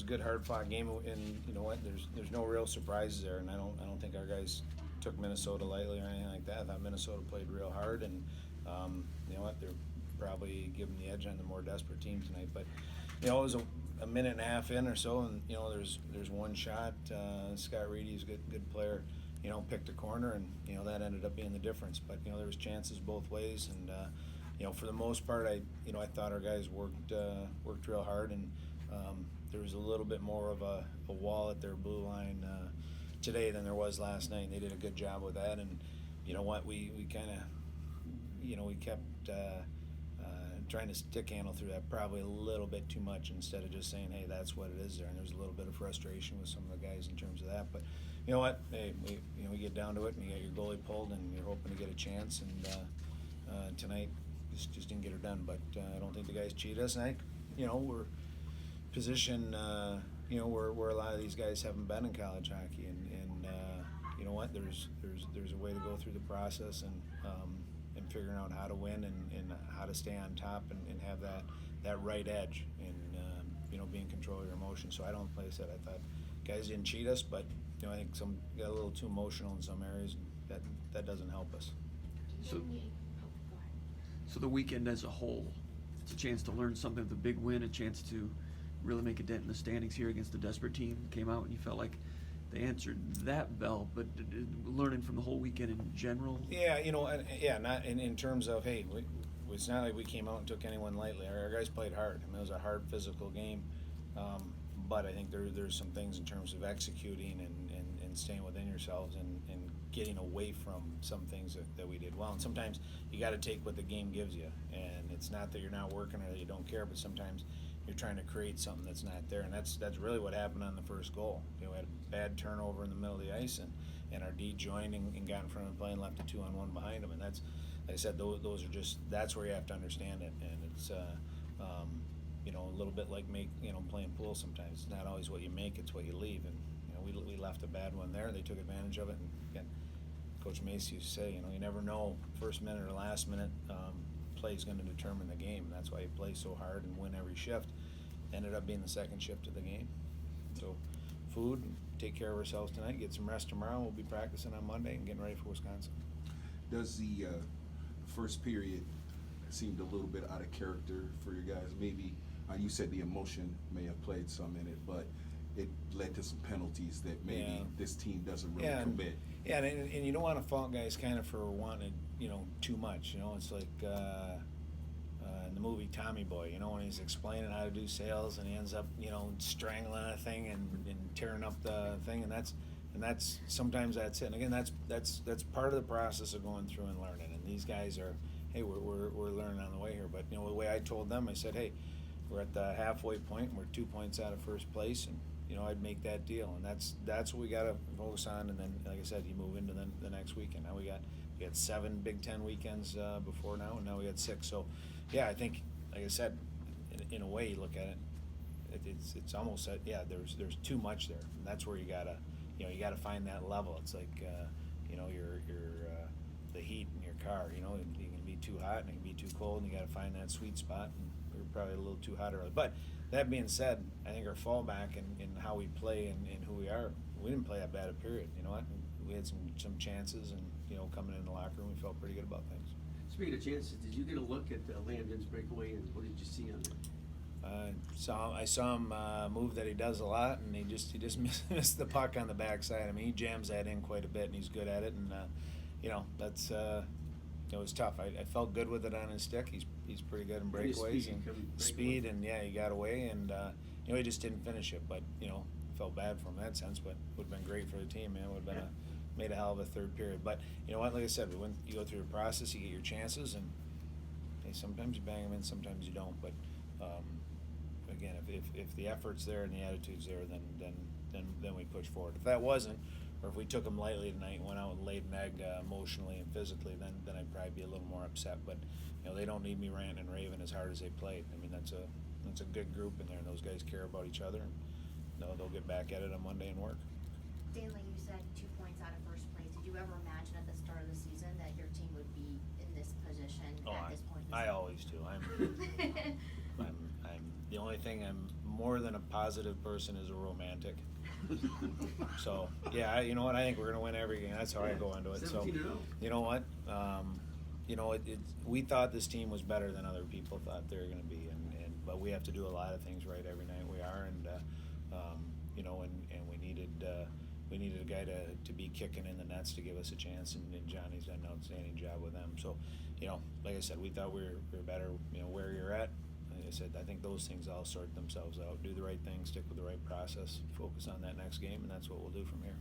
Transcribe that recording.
a good hard-fought game, and you know what? There's no real surprises there, and I don't think our guys took Minnesota lightly or anything like that. I thought Minnesota played real hard, and you know what? They're probably giving the edge on the more desperate team tonight. But you know, it was a minute and a half in or so, and you know, there's one shot. Scott Reedy's a good player. You know, picked a corner, and you know that ended up being the difference. But you know, there was chances both ways, and you know, for the most part, I thought our guys worked real hard, and there was a little bit more of a wall at their blue line today than there was last night. And they did a good job with that, and you know what, we kind of, you know, we kept trying to stick handle through that probably a little bit too much instead of just saying, hey, that's what it is there. And there's a little bit of frustration with some of the guys in terms of that. But you know what? Hey, we get down to it, and you get your goalie pulled, and you're hoping to get a chance. And tonight, just didn't get her done. But I don't think the guys cheated us. And I think, you know, we're positioned, you know, where a lot of these guys haven't been in college hockey, and you know what? There's a way to go through the process, and figuring out how to win, and how to stay on top, and have that right edge, and you know, be in control of your emotions. So I don't, like I said, I thought guys didn't cheat us, but you know, I think some got a little too emotional in some areas, and that doesn't help us. So the weekend as a whole, it's a chance to learn something with a big win, a chance to really make a dent in the standings here against a desperate team. Came out and you felt like they answered that bell, but learning from the whole weekend in general. Yeah, you know, not in terms of, hey, it's not like we came out and took anyone lightly. Our guys played hard. I mean, it was a hard physical game, but I think there's some things in terms of executing and staying within yourselves, and getting away from some things that we did well. And sometimes you got to take what the game gives you, and it's not that you're not working or that you don't care, but sometimes you're trying to create something that's not there, and that's really what happened on the first goal. You know, we had a bad turnover in the middle of the ice, and our D joined and got in front of the play and left a 2-on-1 behind them, and that's, like I said, those are just, that's where you have to understand it, and it's you know, a little bit like playing pool sometimes. It's not always what you make, it's what you leave, and you know, we left a bad one there. They took advantage of it, and again, Coach Macy used to say, you know, you never know, first minute or last minute play is going to determine the game. That's why you play so hard and win every shift. Ended up being the second shift of the game. So food, take care of ourselves tonight, get some rest tomorrow. We'll be practicing on Monday and getting ready for Wisconsin. Does the first period seemed a little bit out of character for you guys? Maybe you said the emotion may have played some in it, but it led to some penalties that maybe this team doesn't really commit. Yeah, and you don't want to fault guys kind of for wanting, you know, too much. You know, it's like in the movie Tommy Boy, you know, when he's explaining how to do sales and he ends up, you know, strangling a thing and tearing up the thing, and that's sometimes that's it. And again, that's part of the process of going through and learning. And these guys are, hey, we're learning on the way here. But you know, the way I told them, I said, hey, we're at the halfway point, and we're 2 points out of first place, and you know, I'd make that deal, and that's what we got to focus on. And then, like I said, you move into the next weekend. Now we got 7 Big Ten weekends before now, and now we got 6. So, yeah, I think, like I said, in a way, you look at it, it's almost that, yeah, there's too much there, and that's where you gotta find that level. It's like you know, your the heat in your car. You know, you can be too hot and it can be too cold, and you got to find that sweet spot. And we were probably a little too hot early, but that being said, I think our fallback and how we play and who we are, we didn't play that bad a period. You know what? We had some chances, and you know, coming in the locker room, we felt pretty good about things. Speaking of chances, did you get a look at Landon's breakaway, and what did you see on it? I saw him move that he does a lot, and he just missed the puck on the backside. I mean, he jams that in quite a bit, and he's good at it. And you know, that's it was tough. I felt good with it on his stick. He's pretty good in breakaways and speed, and yeah, he got away, and you know, he just didn't finish it. But you know, felt bad for him in that sense. But would have been great for the team, man. Would have been made a hell of a third period. But you know what? Like I said, you go through the process, you get your chances, and hey, sometimes you bang them in, sometimes you don't. But again, if the effort's there and the attitude's there, then we push forward. If that wasn't, or if we took them lightly tonight and went out and laid an egg emotionally and physically, then I'd probably be a little more upset. But you know, they don't need me ranting and raving as hard as they played. I mean, that's a good group in there, and those guys care about each other. And they'll get back at it on Monday and work. Stanley, you said 2 points out of first place. Did you ever imagine at the start of the season that your team would be in this position at this point? I always do. I'm The only thing I'm more than a positive person is a romantic. So, yeah, you know what, I think we're gonna win every game, that's how I go into it, so. 17-0. You know what, we thought this team was better than other people thought they were gonna be, but we have to do a lot of things right every night, we are, and we needed a guy to be kicking in the nets to give us a chance, and Johnny's done an outstanding job with them, so, like I said, we thought we were better, where you're at. Like I said, I think those things all sort themselves out. Do the right thing, stick with the right process, focus on that next game, and that's what we'll do from here.